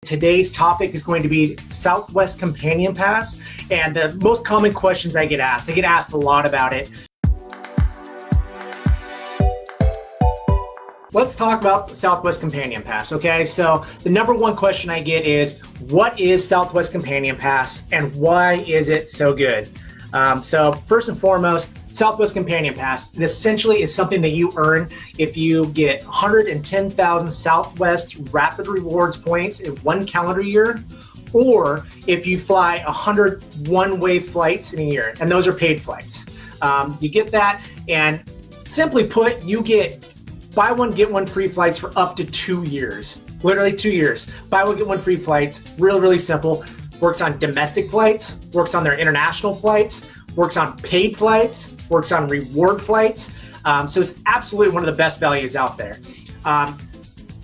Today's topic is going to be Southwest Companion Pass, and the most common questions I get asked a lot about it. Let's talk about Southwest Companion Pass, okay? So the number one question I get is, what is Southwest Companion Pass and why is it so good? So first and foremost, Southwest Companion Pass, it essentially is something that you earn if you get 110,000 Southwest Rapid Rewards points in 1 calendar year, or if you fly 100 one-way flights in a year, and those are paid flights. You get that, and simply put, you get buy one, get one free flights for up to 2 years. Literally 2 years. Buy one, get one free flights. Really simple. Works on domestic flights, works on their international flights, works on paid flights, works on reward flights. So it's absolutely one of the best values out there.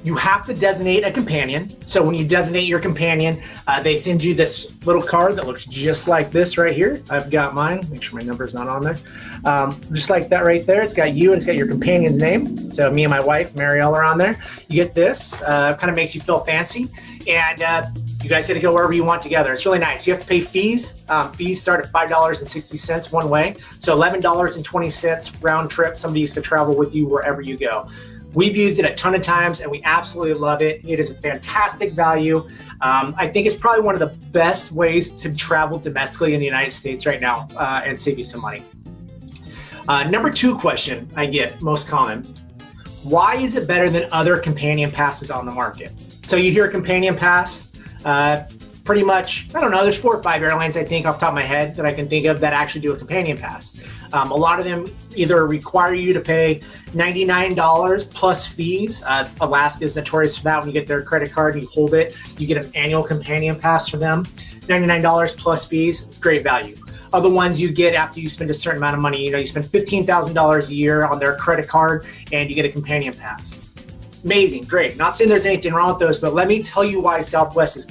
You have to designate a companion. So when you designate your companion, they send you this little card that looks just like this right here. I've got mine. Make sure my number's not on there. Just like that right there. It's got you and it's got your companion's name. So me and my wife, Marielle, are on there. You get this. Kind of makes you feel fancy. And you guys get to go wherever you want together. It's really nice. You have to pay fees. Fees start at $5.60 one way. So $11.20 round trip. Somebody used to travel with you wherever you go. We've used it a ton of times and we absolutely love it. It is a fantastic value. I think it's probably one of the best ways to travel domestically in the United States right now and save you some money. Number two question I get most common, why is it better than other companion passes on the market? So you hear companion pass, pretty much, I don't know, there's 4 or 5 airlines I think off the top of my head that I can think of that actually do a companion pass. A lot of them either require you to pay $99 plus fees. Alaska is notorious for that. When you get their credit card and you hold it, you get an annual companion pass for them. $99 plus fees, it's great value. Other ones you get after you spend a certain amount of money, you spend $15,000 a year on their credit card and you get a companion pass. Amazing, great. Not saying there's anything wrong with those, but let me tell you why Southwest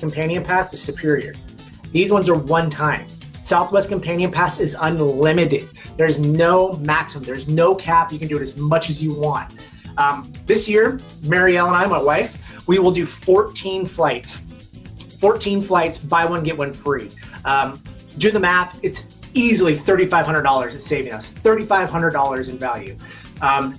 Companion Pass is superior. These ones are one time. Southwest Companion Pass is unlimited. There's no maximum, there's no cap. You can do it as much as you want. This year, Marielle and I, my wife, we will do 14 flights. 14 flights, buy one, get one free. Do the math, it's easily $3,500 it's saving us, $3,500 in value.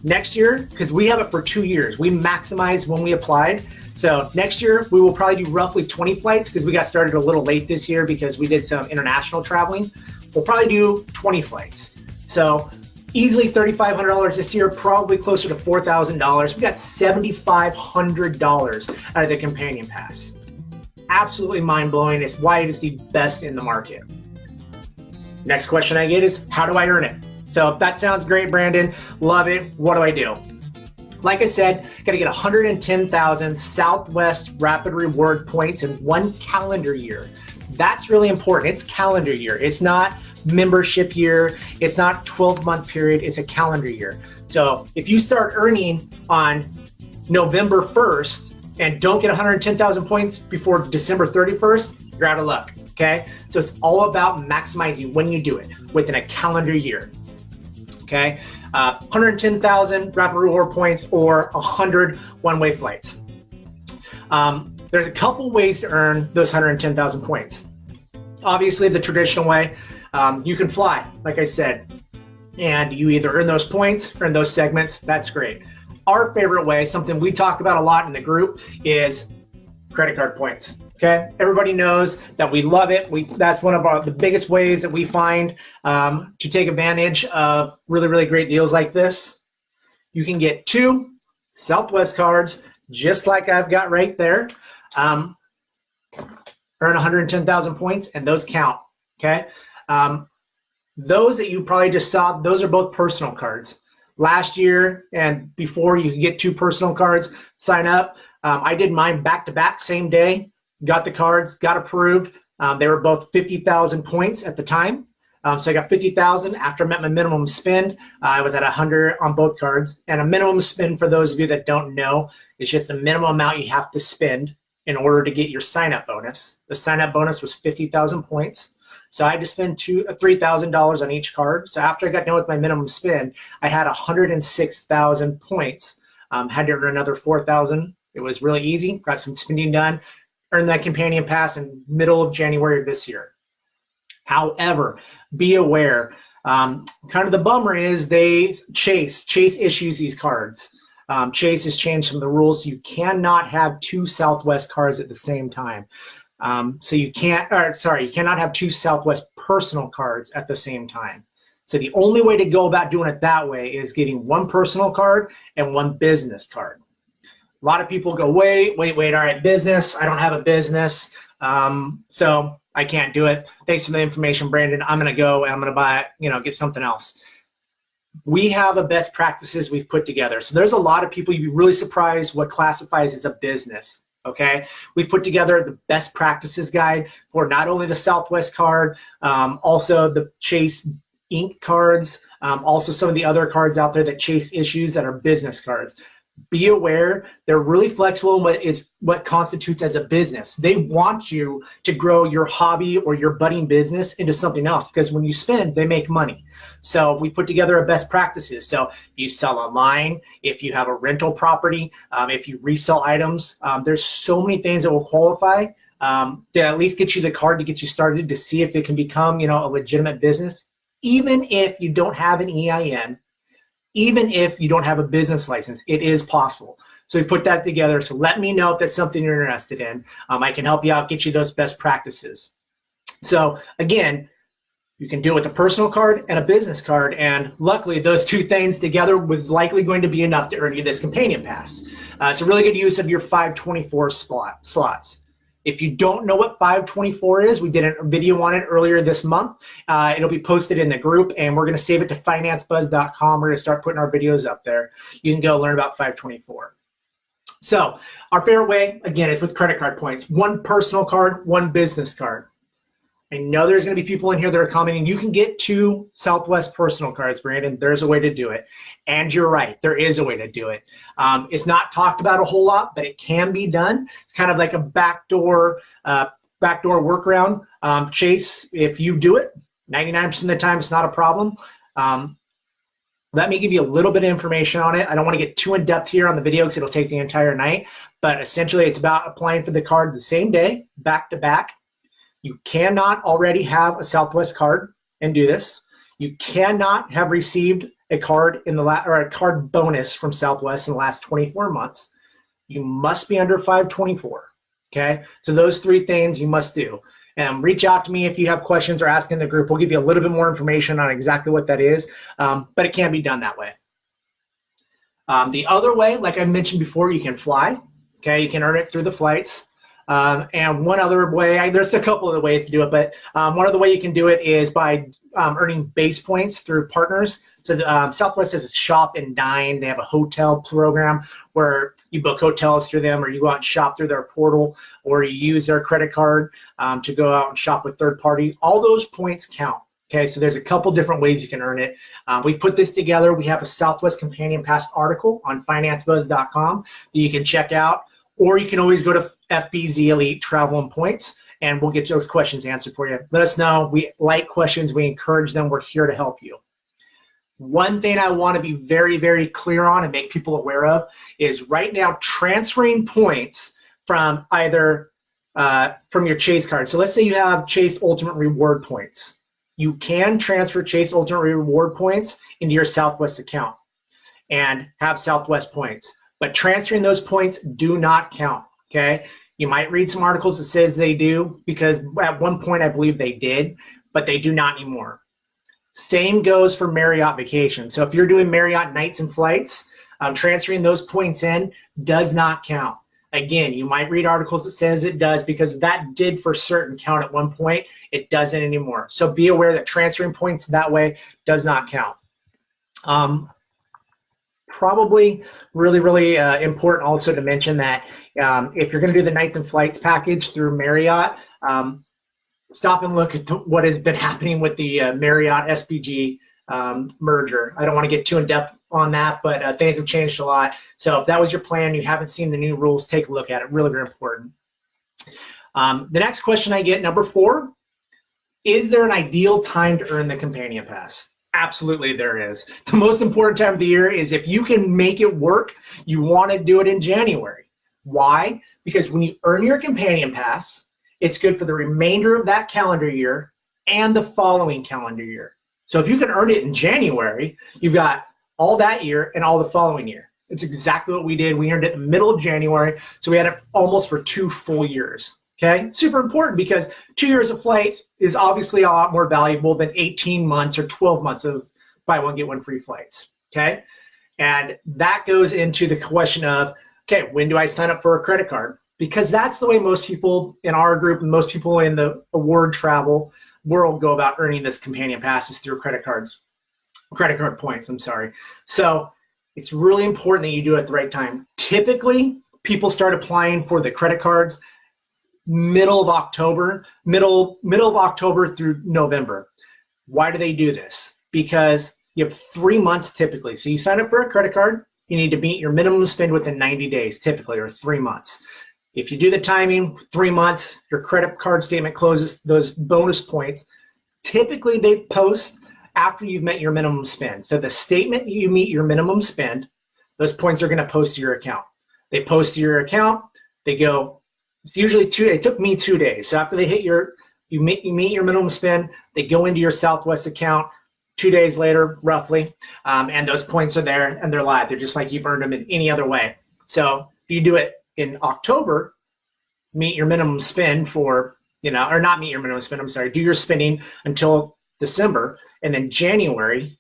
Next year, because we have it for 2 years, we maximize when we applied. So next year, we will probably do roughly 20 flights because we got started a little late this year because we did some international traveling. We'll probably do 20 flights. So easily $3,500 this year, probably closer to $4,000. We got $7,500 out of the companion pass. Absolutely mind-blowing. It's why it is the best in the market. Next question I get is, how do I earn it? So that sounds great, Brandon. Love it. What do I do? Like I said, got to get 110,000 Southwest Rapid Reward points in 1 calendar year. That's really important. It's calendar year. It's not membership year. It's not 12-month period. It's a calendar year. So if you start earning on November 1st and don't get 110,000 points before December 31st, you're out of luck, okay? So it's all about maximizing when you do it within a calendar year, okay? 110,000 Rapid Reward points or 100 one-way flights. There's a couple ways to earn those 110,000 points. Obviously, the traditional way, you can fly, like I said, and you either earn those points or in those segments. That's great. Our favorite way, something we talk about a lot in the group, is credit card points. Okay, everybody knows that we love it. That's one of the biggest ways that we find to take advantage of really great deals like this. You can get 2 Southwest cards, just like I've got right there. Earn 110,000 points, and those count. Okay, those that you probably just saw, those are both personal cards. Last year and before, you could get 2 personal cards. Sign up. I did mine back to back, same day. Got the cards, got approved. They were both 50,000 points at the time. So I got 50,000 after I met my minimum spend. I was at 100 on both cards. And a minimum spend, for those of you that don't know, is just the minimum amount you have to spend in order to get your sign-up bonus. The sign-up bonus was 50,000 points. So I had to spend $3,000 on each card. So after I got done with my minimum spend, I had 106,000 points. Had to earn another 4,000 It was really easy, got some spending done, earned that companion pass in middle of January of this year. However, be aware, kind of the bummer is Chase issues these cards. Chase has changed some of the rules. So you cannot have 2 Southwest cards at the same time. You cannot have 2 Southwest personal cards at the same time. So the only way to go about doing it that way is getting 1 personal card and 1 business card. A lot of people go, wait, all right, business, I don't have a business, so I can't do it. Thanks for the information, Brandon. I'm going to go and I'm going to buy, get something else. We have a best practices we've put together. So there's a lot of people, you'd be really surprised what classifies as a business, okay? We've put together the best practices guide for not only the Southwest card, also the Chase Inc. cards, also some of the other cards out there that Chase issues that are business cards. Be aware, they're really flexible in what constitutes as a business. They want you to grow your hobby or your budding business into something else, because when you spend, they make money. So we put together a best practices. So if you sell online, if you have a rental property, if you resell items, there's so many things that will qualify to at least get you the card to get you started to see if it can become, a legitimate business, even if you don't have an EIN. Even if you don't have a business license, it is possible. So we put that together. So let me know if that's something you're interested in. I can help you out, get you those best practices. So again, you can do it with a personal card and a business card. And luckily, those 2 things together was likely going to be enough to earn you this companion pass. It's a really good use of your 524 slots. If you don't know what 524 is, we did a video on it earlier this month. It'll be posted in the group, and we're going to save it to FinanceBuzz.com. We're going to start putting our videos up there. You can go learn about 524. So our favorite way, again, is with credit card points. 1 personal card, 1 business card. I know there's going to be people in here that are commenting, you can get 2 Southwest personal cards, Brandon. There's a way to do it. And you're right, there is a way to do it. It's not talked about a whole lot, but it can be done. It's kind of like a backdoor workaround. Chase, if you do it, 99% of the time, it's not a problem. Let me give you a little bit of information on it. I don't want to get too in depth here on the video because it'll take the entire night, but essentially it's about applying for the card the same day, back to back. You cannot already have a Southwest card and do this. You cannot have received a card or a card bonus from Southwest in the last 24 months. You must be under 524. Okay, so those 3 things you must do. And reach out to me if you have questions or ask in the group. We'll give you a little bit more information on exactly what that is, but it can be done that way. The other way, like I mentioned before, you can fly. Okay, you can earn it through the flights. And one other way, there's a couple of ways to do it, but one other way you can do it is by earning base points through partners. So Southwest has a shop and dine. They have a hotel program where you book hotels through them, or you go out and shop through their portal, or you use their credit card to go out and shop with third parties. All those points count. Okay, so there's a couple different ways you can earn it. We've put this together. We have a Southwest Companion Pass article on FinanceBuzz.com that you can check out. Or you can always go to FBZ Elite Travel and Points, and we'll get those questions answered for you. Let us know. We like questions. We encourage them. We're here to help you. One thing I want to be very, very clear on and make people aware of is right now transferring points from either from your Chase card. So let's say you have Chase Ultimate Reward points. You can transfer Chase Ultimate Reward points into your Southwest account and have Southwest points. But transferring those points do not count, okay? You might read some articles that says they do, because at one point I believe they did, but they do not anymore. Same goes for Marriott vacation. So if you're doing Marriott nights and flights, transferring those points in does not count. Again, you might read articles that says it does, because that did for certain count at one point. It doesn't anymore. So be aware that transferring points that way does not count. Probably really, really important also to mention that if you're going to do the nights and flights package through Marriott, stop and look at what has been happening with the Marriott SPG merger. I don't want to get too in depth on that, but things have changed a lot. So if that was your plan, you haven't seen the new rules, take a look at it. Really, very important. The next question I get, number 4, is there an ideal time to earn the companion pass? Absolutely there is. The most important time of the year is if you can make it work, you want to do it in January. Why? Because when you earn your Companion Pass, it's good for the remainder of that calendar year and the following calendar year. So if you can earn it in January, you've got all that year and all the following year. It's exactly what we did. We earned it in the middle of January, so we had it almost for 2 full years. Okay, super important because 2 years of flights is obviously a lot more valuable than 18 months or 12 months of buy one, get one free flights. Okay, and that goes into the question of, okay, when do I sign up for a credit card? Because that's the way most people in our group and most people in the award travel world go about earning this Companion Passes through credit card points, I'm sorry. So it's really important that you do it at the right time. Typically, people start applying for the credit cards middle of October through November. Why do they do this? Because you have 3 months typically. So you sign up for a credit card, you need to meet your minimum spend within 90 days typically, or 3 months. If you do the timing, 3 months, your credit card statement closes, those bonus points, typically they post after you've met your minimum spend. So the statement you meet your minimum spend, those points are going to post to your account. They post to your account, they go, it's usually it took me 2 days. So after they hit you meet your minimum spend, they go into your Southwest account 2 days later, roughly, and those points are there and they're live. They're just like you've earned them in any other way. So if you do it in October, meet your minimum spend for, or not meet your minimum spend, I'm sorry, do your spending until December, and then January,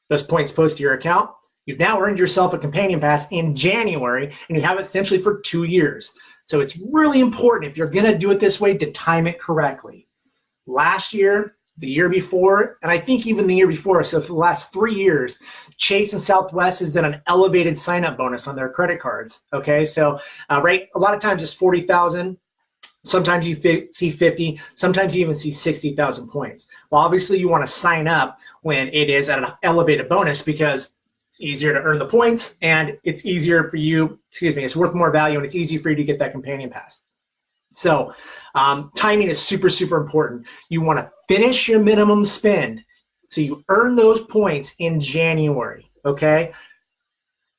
those points post to your account. You've now earned yourself a Companion Pass in January, and you have it essentially for 2 years. So it's really important, if you're going to do it this way, to time it correctly. Last year, the year before, and I think even the year before, so for the last 3 years, Chase and Southwest has done an elevated sign-up bonus on their credit cards. Okay, so a lot of times it's 40,000. Sometimes you see 50, sometimes you even see 60,000 points. Well, obviously you want to sign up when it is at an elevated bonus because it's easier to earn the points and it's easier for you, it's worth more value and it's easy for you to get that Companion Pass. So timing is super, super important. You want to finish your minimum spend so you earn those points in January, okay?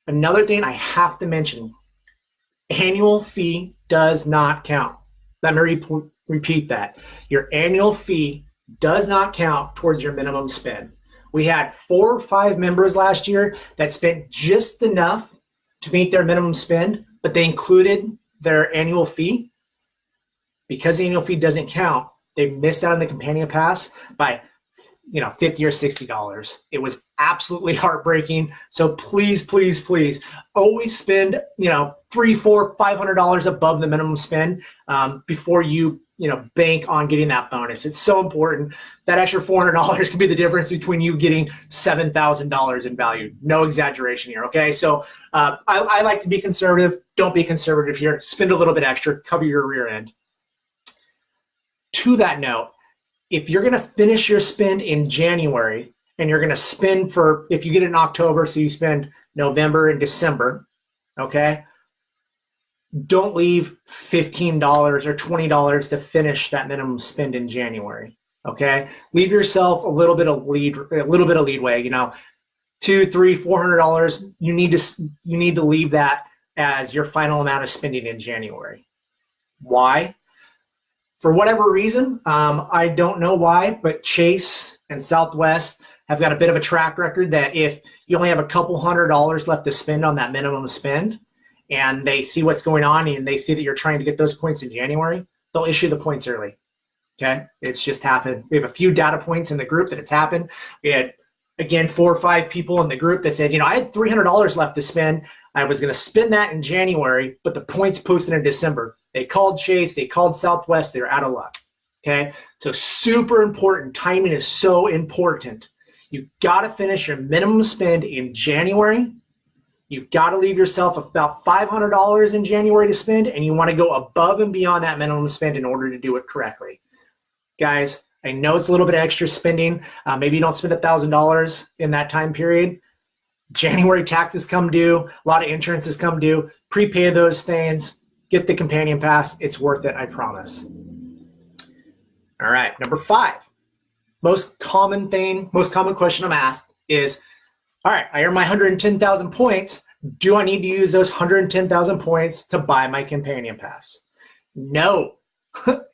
Another thing I have to mention, annual fee does not count. Let me repeat that. Your annual fee does not count towards your minimum spend. We had 4 or 5 members last year that spent just enough to meet their minimum spend, but they included their annual fee. Because the annual fee doesn't count, they missed out on the Companion Pass by $50 or $60. It was absolutely heartbreaking. So please, please, please always spend $300, $400, $500 above the minimum spend before you bank on getting that bonus. It's so important. That extra $400 can be the difference between you getting $7,000 in value. No exaggeration here. Okay, so I like to be conservative. Don't be conservative here. Spend a little bit extra, cover your rear end. To that note, if you're going to finish your spend in January and you're going to spend if you get it in October, so you spend November and December, okay, don't leave $15 or $20 to finish that minimum spend in January, okay? Leave yourself a little bit of leeway, $200, $300, $400. You need to leave that as your final amount of spending in January. Why? For whatever reason, I don't know why, but Chase and Southwest have got a bit of a track record that if you only have a couple $100 left to spend on that minimum spend, and they see what's going on and they see that you're trying to get those points in January, they'll issue the points early. Okay, it's just happened. We have a few data points in the group that it's happened. We had, again, 4 or 5 people in the group that said, I had $300 left to spend. I was going to spend that in January, but the points posted in December. They called Chase, they called Southwest, they're out of luck. Okay, so super important. Timing is so important. You've got to finish your minimum spend in January. You've got to leave yourself about $500 in January to spend, and you want to go above and beyond that minimum spend in order to do it correctly. Guys, I know it's a little bit of extra spending. Maybe you don't spend $1,000 in that time period. January taxes come due. A lot of insurances come due. Prepay those things. Get the Companion Pass. It's worth it, I promise. All right, number 5. Most common question I'm asked is, all right, I earned my 110,000 points. Do I need to use those 110,000 points to buy my companion pass? No.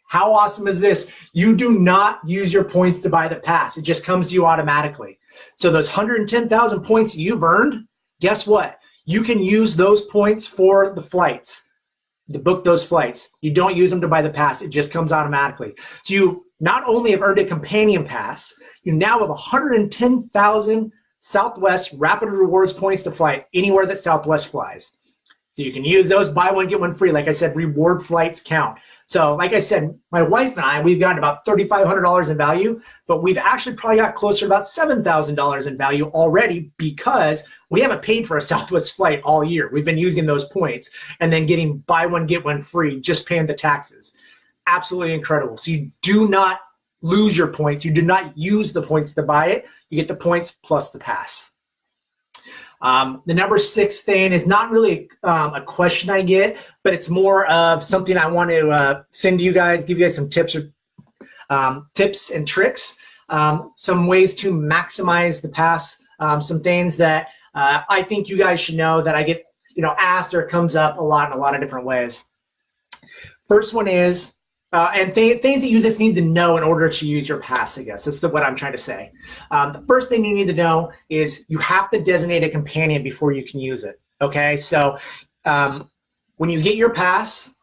How awesome is this? You do not use your points to buy the pass. It just comes to you automatically. So those 110,000 points you've earned, guess what? You can use those points for the flights, to book those flights. You don't use them to buy the pass. It just comes automatically. So you not only have earned a companion pass, you now have 110,000 Southwest Rapid Rewards points to fly anywhere that Southwest flies. So you can use those, buy one, get one free. Like I said, reward flights count. So like I said, my wife and I, we've gotten about $3,500 in value, but we've actually probably got closer to about $7,000 in value already because we haven't paid for a Southwest flight all year. We've been using those points and then getting buy one, get one free, just paying the taxes. Absolutely incredible. So you do not lose your points. You do not use the points to buy it. You get the points plus the pass. The number 6 thing is not really a question I get, but it's more of something I want to send to you guys, give you guys some tips and tricks, some ways to maximize the pass, some things that I think you guys should know that I get asked or it comes up a lot in a lot of different ways. First one is, and things that you just need to know in order to use your pass, I guess. That's what I'm trying to say. The first thing you need to know is you have to designate a companion before you can use it, okay? So when you get your pass,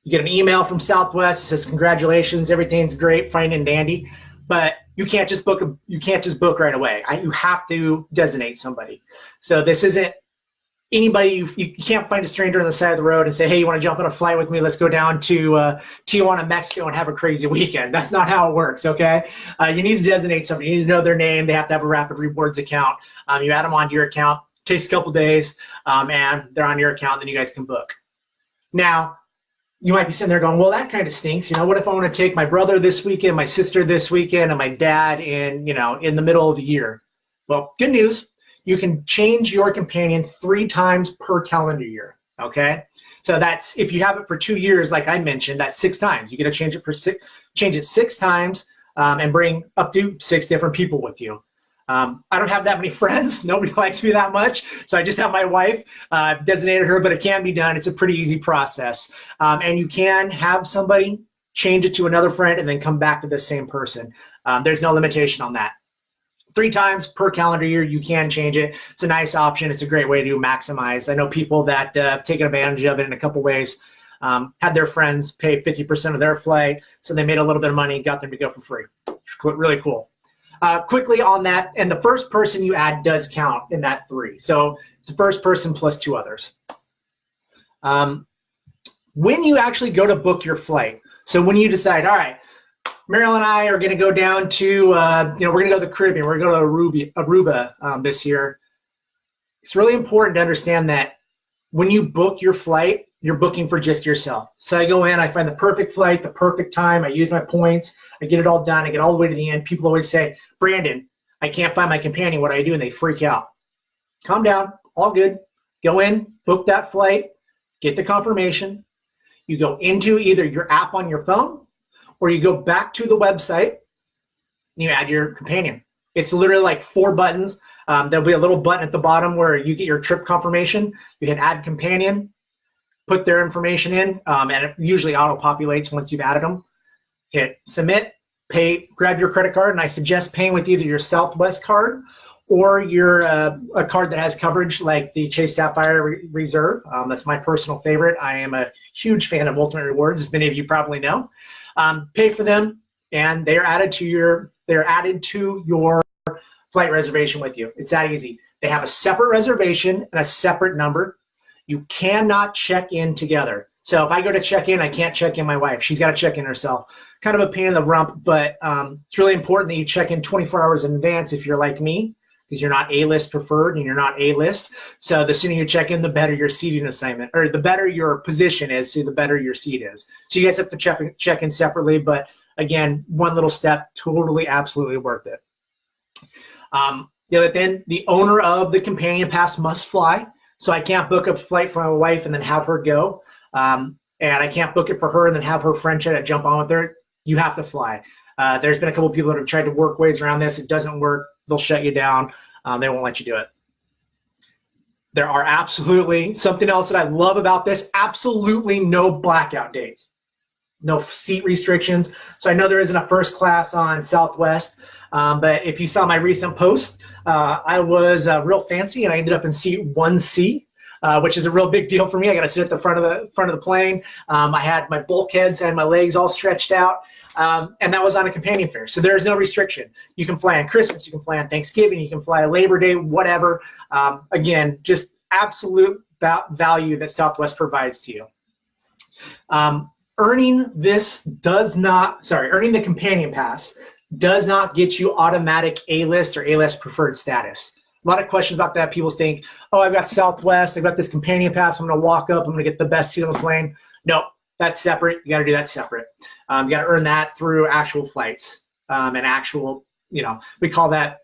you get an email from Southwest. It says, congratulations, everything's great, fine and dandy, but you can't just book right away. You have to designate somebody. So this isn't anybody, you can't find a stranger on the side of the road and say, hey, you want to jump on a flight with me? Let's go down to Tijuana, Mexico and have a crazy weekend. That's not how it works, okay? You need to designate somebody. You need to know their name. They have to have a Rapid Rewards account. You add them onto your account. It takes a couple days, and they're on your account, then you guys can book. Now, you might be sitting there going, well, that kind of stinks. What if I want to take my brother this weekend, my sister this weekend, and my dad in the middle of the year? Well, good news. You can change your companion 3 times per calendar year, okay? So that's, if you have it for 2 years, like I mentioned, that's 6 times. You get to change it 6 times and bring up to 6 different people with you. I don't have that many friends. Nobody likes me that much. So I just have my wife. I've designated her, but it can be done. It's a pretty easy process. And you can have somebody change it to another friend and then come back to the same person. There's no limitation on that. 3 times per calendar year, you can change it. It's a nice option. It's a great way to maximize. I know people that have taken advantage of it in a couple ways. Had their friends pay 50% of their flight, so they made a little bit of money, got them to go for free. Really cool. Quickly on that, and the first person you add does count in that 3. So it's the first person plus 2 others. When you actually go to book your flight, so when you decide, all right, Meryl and I are going to go down to, we're going to go to the Caribbean. We're going to go to Aruba this year. It's really important to understand that when you book your flight, you're booking for just yourself. So I go in, I find the perfect flight, the perfect time. I use my points. I get it all done. I get all the way to the end. People always say, Brandon, I can't find my companion. What do I do? And they freak out. Calm down. All good. Go in, book that flight, get the confirmation. You go into either your app on your phone, or you go back to the website and you add your companion. It's literally like 4 buttons. There'll be a little button at the bottom where you get your trip confirmation. You hit add companion, put their information in, and it usually auto-populates once you've added them. Hit submit, pay, grab your credit card, and I suggest paying with either your Southwest card or your a card that has coverage like the Chase Sapphire Reserve. That's my personal favorite. I am a huge fan of Ultimate Rewards, as many of you probably know. Pay for them, and they're added to your flight reservation with you. It's that easy. They have a separate reservation and a separate number. You cannot check in together. So if I go to check in, I can't check in my wife. She's got to check in herself. Kind of a pain in the rump, but it's really important that you check in 24 hours in advance if you're like me, because you're not A-list preferred and you're not A-list. So the sooner you check in, the better your seating assignment, or the better your position is, so the better your seat is. So you guys have to check in separately, but again, one little step, totally, absolutely worth it. The other thing, the owner of the companion pass must fly. So I can't book a flight for my wife and then have her go. And I can't book it for her and then have her friend try to jump on with her. You have to fly. There's been a couple of people that have tried to work ways around this. It doesn't work. They'll shut you down. They won't let you do it. There are absolutely something else that I love about this, absolutely no blackout dates. No seat restrictions. So I know there isn't a first class on Southwest, but if you saw my recent post, I was real fancy and I ended up in seat 1C, which is a real big deal for me. I got to sit at the front of the plane. I had my bulkheads and my legs all stretched out, and that was on a companion fare. So there's no restriction. You can fly on Christmas, you can fly on Thanksgiving, you can fly Labor Day, whatever. Again, just absolute value that Southwest provides to you. Earning the companion pass does not get you automatic A-list or A-list preferred status. A lot of questions about that. People think, oh, I've got Southwest, I've got this companion pass, I'm going to walk up, I'm going to get the best seat on the plane. No, that's separate. You got to do that separate. You got to earn that through actual flights and actual, we call that,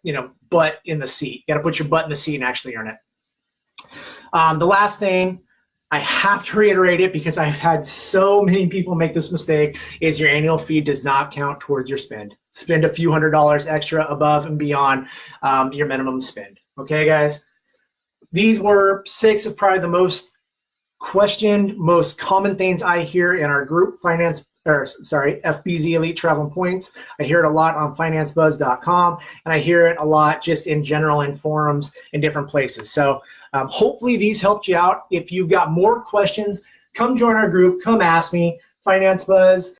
butt in the seat. You got to put your butt in the seat and actually earn it. The last thing, I have to reiterate it because I've had so many people make this mistake, is your annual fee does not count towards your spend. Spend a few $100s extra above and beyond your minimum spend. Okay, guys? These were 6 of probably the most questioned, most common things I hear in our group, FBZ Elite Travel and Points. I hear it a lot on FinanceBuzz.com, and I hear it a lot just in general in forums in different places. So hopefully these helped you out. If you've got more questions, come join our group. Come ask me. FinanceBuzz